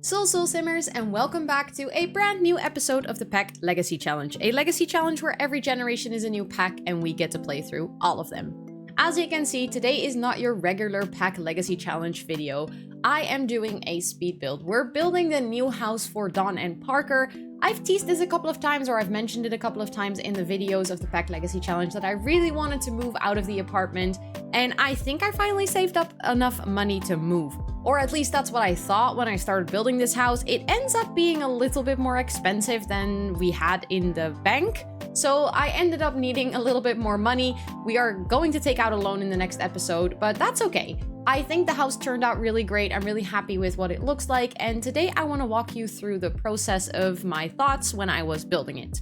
Soul Simmers, and welcome back to a brand new episode of the Pack Legacy Challenge. A legacy challenge where every generation is a new pack and we get to play through all of them. As you can see, today is not your regular Pack Legacy Challenge video. I am doing a speed build. We're building the new house for Dawn and Parker. I've teased this a couple of times, or I've mentioned it a couple of times in the videos of the Pack Legacy Challenge, that I really wanted to move out of the apartment, and I think I finally saved up enough money to move. Or at least that's what I thought when I started building this house. It ends up being a little bit more expensive than we had in the bank, so I ended up needing a little bit more money. We are going to take out a loan in the next episode, but that's okay. I think the house turned out really great. I'm really happy with what it looks like, and today I want to walk you through the process of my thoughts when I was building it.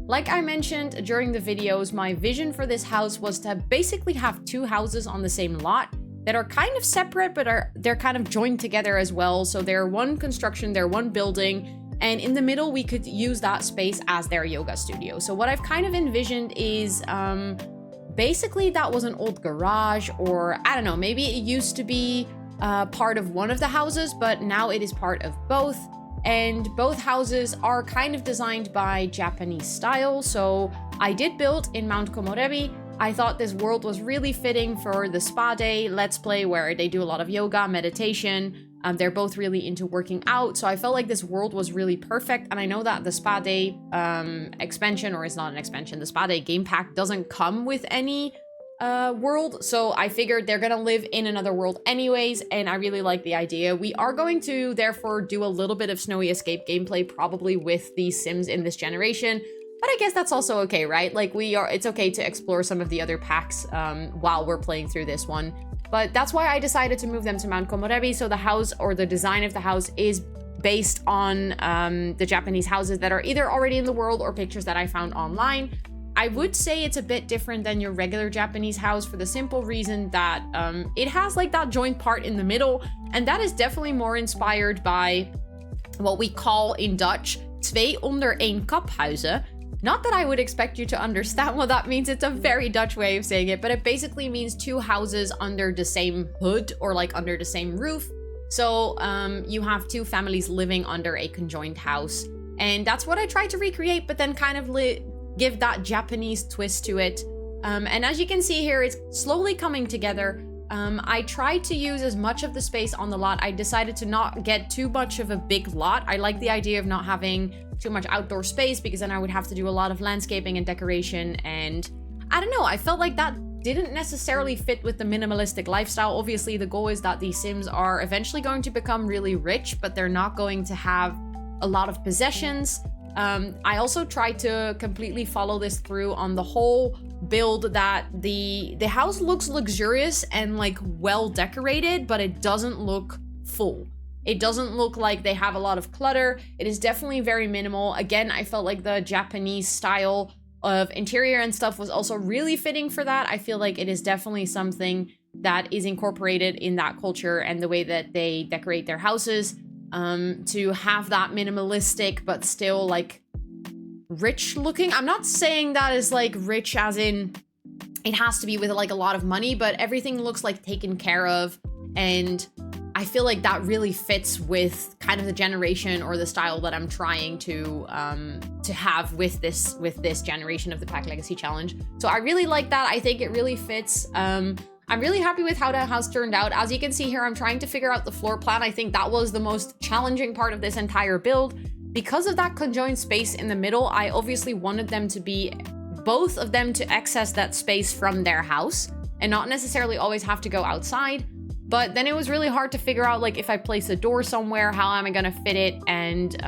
Like I mentioned during the videos, my vision for this house was to basically have two houses on the same lot that are kind of separate, but they're kind of joined together as well. So they're one construction, they're one building, and in the middle we could use that space as their yoga studio. So what I've kind of envisioned is basically that was an old garage, or I don't know, maybe it used to be part of one of the houses, but now it is part of both. And both houses are kind of designed by Japanese style. So I did build in Mount Komorebi. I thought this world was really fitting for the spa day let's play, where they do a lot of yoga, meditation. They're both really into working out. So I felt like this world was really perfect. And I know that the spa day expansion, or it's not an expansion, the spa day game pack doesn't come with any world. So I figured they're gonna live in another world anyways, and I really like the idea. We are going to therefore do a little bit of Snowy Escape gameplay, probably with the Sims in this generation. But I guess that's also okay, right? Like it's okay to explore some of the other packs while we're playing through this one. But that's why I decided to move them to Mount Komorebi. So the house, or the design of the house, is based on the Japanese houses that are either already in the world or pictures that I found online. I would say it's a bit different than your regular Japanese house for the simple reason that it has like that joint part in the middle, and that is definitely more inspired by what we call in Dutch twee onder één kaphuizen. Not that I would expect you to understand what that means. It's a very Dutch way of saying it, but it basically means two houses under the same hood, or like under the same roof. So you have two families living under a conjoined house, and that's what I tried to recreate, but then kind of give that Japanese twist to it. And as you can see here, it's slowly coming together. I tried to use as much of the space on the lot. I decided to not get too much of a big lot. I like the idea of not having too much outdoor space, because then I would have to do a lot of landscaping and decoration, and I don't know, I felt like that didn't necessarily fit with the minimalistic lifestyle. Obviously, the goal is that these Sims are eventually going to become really rich, but they're not going to have a lot of possessions. I also tried to completely follow this through on the whole build, that the house looks luxurious and like well decorated, but it doesn't look full. It doesn't look like they have a lot of clutter. It is definitely very minimal. Again, I felt like the Japanese style of interior and stuff was also really fitting for that. I feel like it is definitely something that is incorporated in that culture and the way that they decorate their houses. To have that minimalistic but still like rich looking. I'm not saying that is like rich as in it has to be with like a lot of money, but everything looks like taken care of, and I feel like that really fits with kind of the generation or the style that I'm trying to have with this generation of the Pack Legacy Challenge. So I really like that. I think it really fits. I'm really happy with how the house turned out. As you can see here, I'm trying to figure out the floor plan. I think that was the most challenging part of this entire build. Because of that conjoined space in the middle, I obviously wanted them to be, both of them, to access that space from their house and not necessarily always have to go outside. But then it was really hard to figure out, like, if I place a door somewhere, how am I gonna fit it? And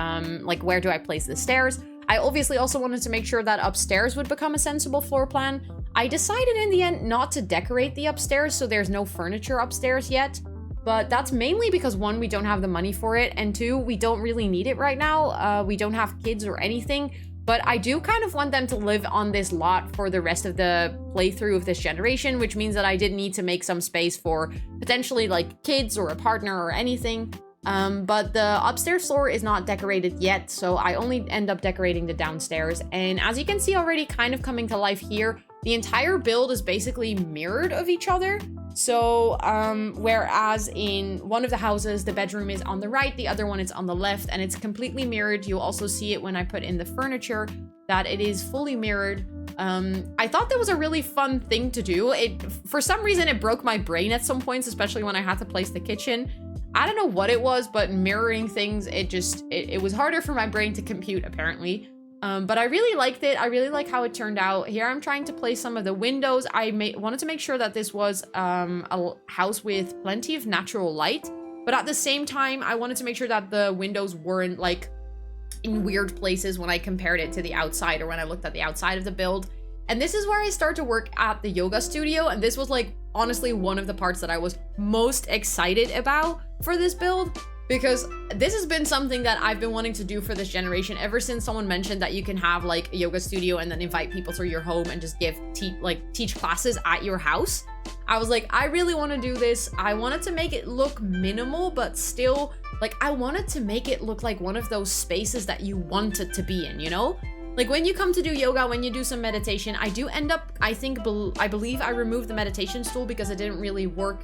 like, where do I place the stairs? I obviously also wanted to make sure that upstairs would become a sensible floor plan. I decided in the end not to decorate the upstairs, so there's no furniture upstairs yet. But that's mainly because, one, we don't have the money for it, and two, we don't really need it right now. We don't have kids or anything, but I do kind of want them to live on this lot for the rest of the playthrough of this generation, which means that I did need to make some space for potentially like kids or a partner or anything. But the upstairs floor is not decorated yet, so I only end up decorating the downstairs. And as you can see already kind of coming to life here, the entire build is basically mirrored of each other. So whereas in one of the houses, the bedroom is on the right, the other one is on the left, and it's completely mirrored. You'll also see it when I put in the furniture that it is fully mirrored. I thought that was a really fun thing to do. For some reason, it broke my brain at some points, especially when I had to place the kitchen. I don't know what it was, but mirroring things, it was harder for my brain to compute, apparently. But I really liked it. I really like how it turned out. Here I'm trying to place some of the windows. I wanted to make sure that this was a house with plenty of natural light. But at the same time, I wanted to make sure that the windows weren't like in weird places when I compared it to the outside or when I looked at the outside of the build. And this is where I start to work at the yoga studio. And this was like, honestly, one of the parts that I was most excited about for this build, because this has been something that I've been wanting to do for this generation ever since someone mentioned that you can have like a yoga studio and then invite people to your home and just teach classes at your house. I was like, I really want to do this. I wanted to make it look minimal, but still, like, I wanted to make it look like one of those spaces that you want it to be in, you know? Like when you come to do yoga, when you do some meditation, I do end up, I believe I removed the meditation stool because it didn't really work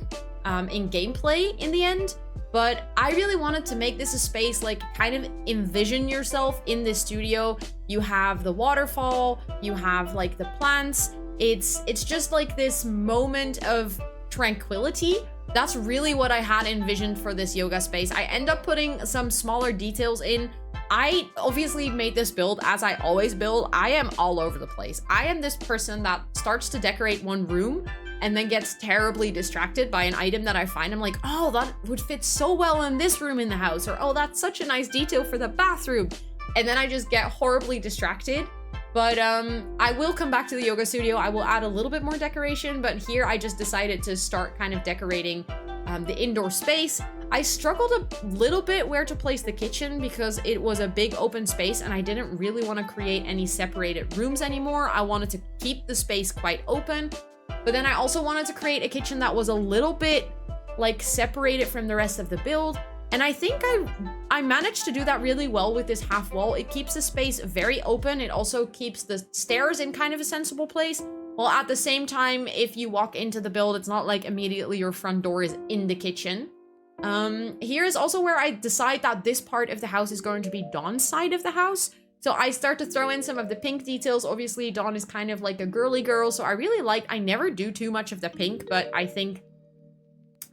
in gameplay in the end. But I really wanted to make this a space, like kind of envision yourself in this studio. You have the waterfall, you have like the plants. It's just like this moment of tranquility. That's really what I had envisioned for this yoga space. I end up putting some smaller details in. I obviously made this build as I always build. I am all over the place. I am this person that starts to decorate one room and then gets terribly distracted by an item that I find. I'm like, oh, that would fit so well in this room in the house, or oh, that's such a nice detail for the bathroom. And then I just get horribly distracted. But I will come back to the yoga studio. I will add a little bit more decoration, but here I just decided to start kind of decorating the indoor space. I struggled a little bit where to place the kitchen because it was a big open space and I didn't really want to create any separated rooms anymore. I wanted to keep the space quite open, but then I also wanted to create a kitchen that was a little bit like separated from the rest of the build. And I think I managed to do that really well with this half wall. It keeps the space very open. It also keeps the stairs in kind of a sensible place. While at the same time, if you walk into the build, it's not like immediately your front door is in the kitchen. Here is also where I decide that this part of the house is going to be Dawn's side of the house. So I start to throw in some of the pink details. Obviously, Dawn is kind of like a girly girl. So I never do too much of the pink, but I think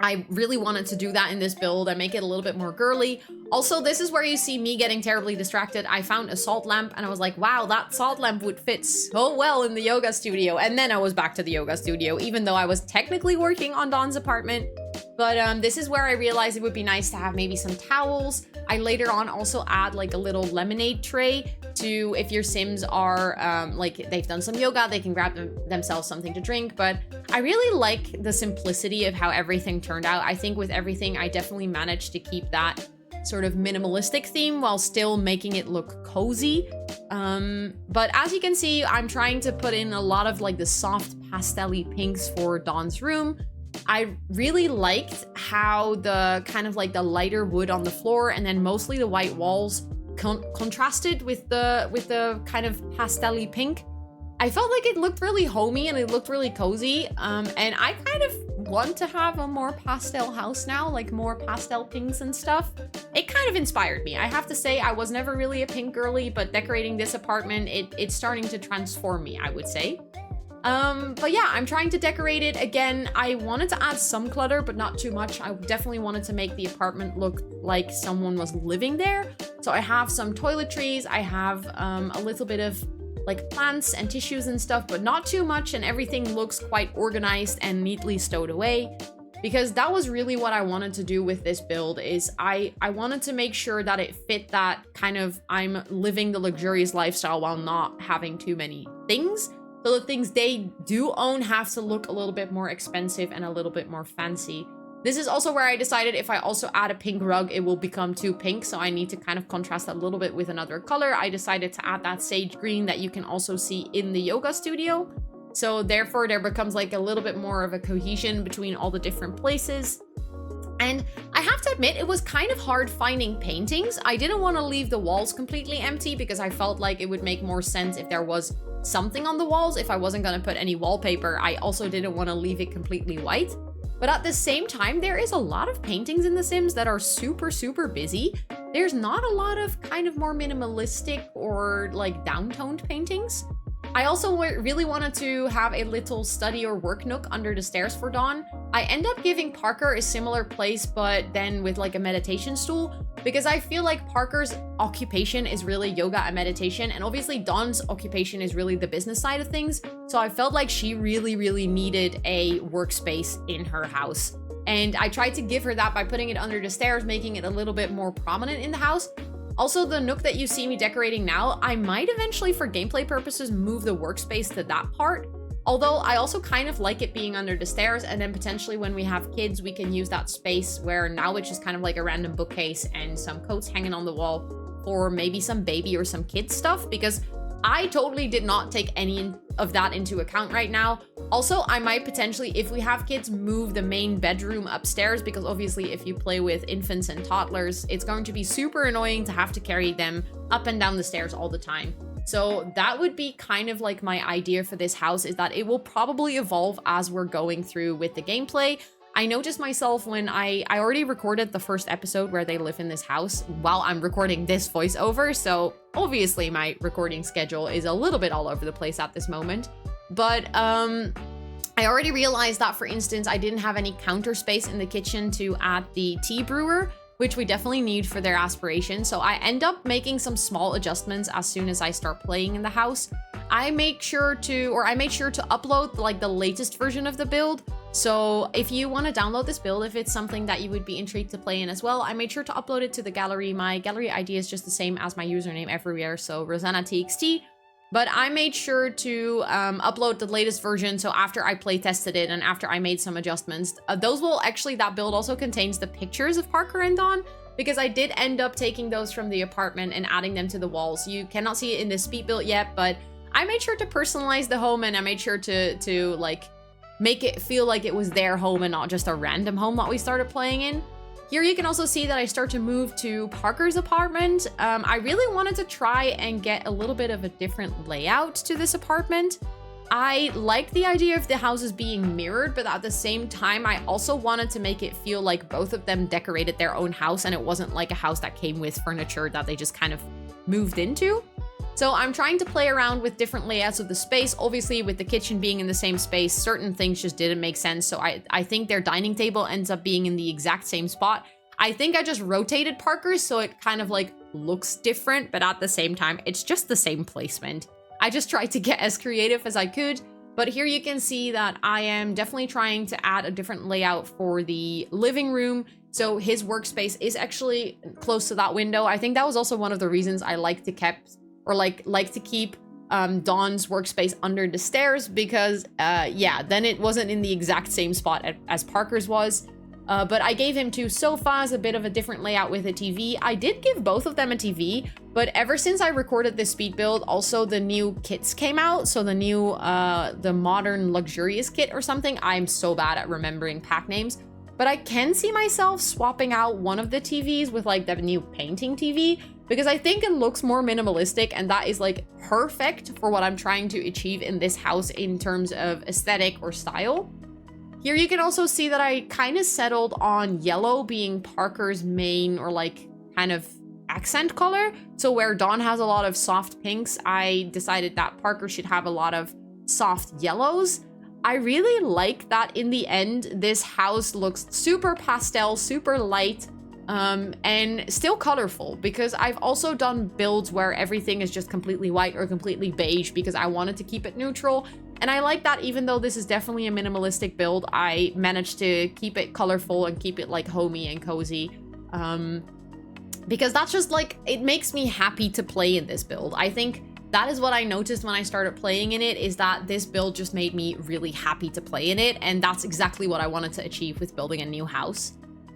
I really wanted to do that in this build and make it a little bit more girly. Also, this is where you see me getting terribly distracted. I found a salt lamp and I was like, wow, that salt lamp would fit so well in the yoga studio. And then I was back to the yoga studio, even though I was technically working on Dawn's apartment. But this is where I realized it would be nice to have maybe some towels. I later on also add like a little lemonade tray to, if your Sims are like they've done some yoga, they can grab themselves something to drink. But I really like the simplicity of how everything turned out. I think with everything, I definitely managed to keep that sort of minimalistic theme while still making it look cozy. But as you can see, I'm trying to put in a lot of like the soft pastel-y pinks for Dawn's room. I really liked how the kind of like the lighter wood on the floor and then mostly the white walls contrasted with the kind of pastel-y pink. I felt like it looked really homey and it looked really cozy. And I kind of want to have a more pastel house now, like more pastel pinks and stuff. It kind of inspired me. I have to say, I was never really a pink girly, but decorating this apartment, it's starting to transform me, I would say. But yeah, I'm trying to decorate it. Again, I wanted to add some clutter, but not too much. I definitely wanted to make the apartment look like someone was living there. So I have some toiletries. I have a little bit of like plants and tissues and stuff, but not too much. And everything looks quite organized and neatly stowed away. Because that was really what I wanted to do with this build is I wanted to make sure that it fit that kind of I'm living the luxurious lifestyle while not having too many things. So the things they do own have to look a little bit more expensive and a little bit more fancy. This is also where I decided if I also add a pink rug, it will become too pink. So I need to kind of contrast that a little bit with another color. I decided to add that sage green that you can also see in the yoga studio. So therefore there becomes like a little bit more of a cohesion between all the different places. And I have to admit, it was kind of hard finding paintings. I didn't want to leave the walls completely empty because I felt like it would make more sense if there was something on the walls. If I wasn't going to put any wallpaper, I also didn't want to leave it completely white. But at the same time, there is a lot of paintings in The Sims that are super, super busy. There's not a lot of kind of more minimalistic or like downtoned paintings. I also really wanted to have a little study or work nook under the stairs for Dawn. I end up giving Parker a similar place, but then with like a meditation stool, because I feel like Parker's occupation is really yoga and meditation, and obviously Dawn's occupation is really the business side of things. So I felt like she really, really needed a workspace in her house. And I tried to give her that by putting it under the stairs, making it a little bit more prominent in the house. Also, the nook that you see me decorating now, I might eventually, for gameplay purposes, move the workspace to that part. Although I also kind of like it being under the stairs, and then potentially when we have kids, we can use that space where now it's just kind of like a random bookcase and some coats hanging on the wall for maybe some baby or some kid stuff, because I totally did not take any of that into account right now. Also, I might potentially, if we have kids, move the main bedroom upstairs, because obviously if you play with infants and toddlers, it's going to be super annoying to have to carry them up and down the stairs all the time. So that would be kind of like my idea for this house, is that it will probably evolve as we're going through with the gameplay. I noticed myself when I already recorded the first episode where they live in this house while I'm recording this voiceover, so obviously my recording schedule is a little bit all over the place at this moment. But I already realized that, for instance, I didn't have any counter space in the kitchen to add the tea brewer, which we definitely need for their aspirations. So I end up making some small adjustments as soon as I start playing in the house. I made sure to upload like the latest version of the build. So if you want to download this build, if it's something that you would be intrigued to play in as well, I made sure to upload it to the gallery. My gallery ID is just the same as my username everywhere, so Rosannatxt. But I made sure to upload the latest version, so after I play tested it and after I made some adjustments, that build also contains the pictures of Parker and Dawn, because I did end up taking those from the apartment and adding them to the walls. You cannot see it in the speed build yet, but I made sure to personalize the home, and I made sure to like make it feel like it was their home and not just a random home that we started playing in. Here you can also see that I start to move to Parker's apartment. I really wanted to try and get a little bit of a different layout to this apartment. I like the idea of the houses being mirrored, but at the same time, I also wanted to make it feel like both of them decorated their own house, and it wasn't like a house that came with furniture that they just kind of moved into. So I'm trying to play around with different layouts of the space. Obviously, with the kitchen being in the same space, certain things just didn't make sense. So I think their dining table ends up being in the exact same spot. I think I just rotated Parker's so it kind of like looks different, but at the same time, it's just the same placement. I just tried to get as creative as I could. But here you can see that I am definitely trying to add a different layout for the living room. So his workspace is actually close to that window. I think that was also one of the reasons I like to keep Dawn's workspace under the stairs, because yeah, then it wasn't in the exact same spot as Parker's was. But I gave him two sofas, a bit of a different layout with a TV. I did give both of them a TV, but ever since I recorded this speed build, also the new kits came out. So the new, the modern luxurious kit or something. I'm so bad at remembering pack names, but I can see myself swapping out one of the TVs with like the new painting TV, because I think it looks more minimalistic, and that is like perfect for what I'm trying to achieve in this house in terms of aesthetic or style. Here you can also see that I kind of settled on yellow being Parker's main or like kind of accent color. So where Dawn has a lot of soft pinks, I decided that Parker should have a lot of soft yellows. I really like that in the end, this house looks super pastel, super light, and still colorful, because I've also done builds where everything is just completely white or completely beige because I wanted to keep it neutral. And I like that even though this is definitely a minimalistic build, I managed to keep it colorful and keep it like homey and cozy. Because that's just like, it makes me happy to play in this build. I think that is what I noticed when I started playing in it, is that this build just made me really happy to play in it. And that's exactly what I wanted to achieve with building a new house.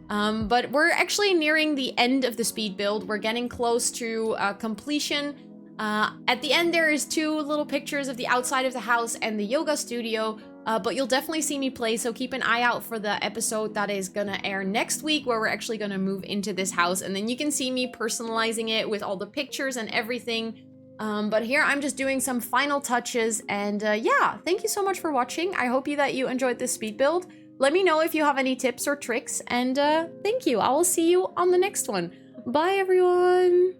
But we're actually nearing the end of the speed build. We're getting close to completion. At the end, there is two little pictures of the outside of the house and the yoga studio, but you'll definitely see me play, so keep an eye out for the episode that is gonna air next week, where we're actually gonna move into this house, and then you can see me personalizing it with all the pictures and everything. But here I'm just doing some final touches, and yeah, thank you so much for watching. I hope that you enjoyed this speed build. Let me know if you have any tips or tricks, and thank you. I will see you on the next one. Bye, everyone.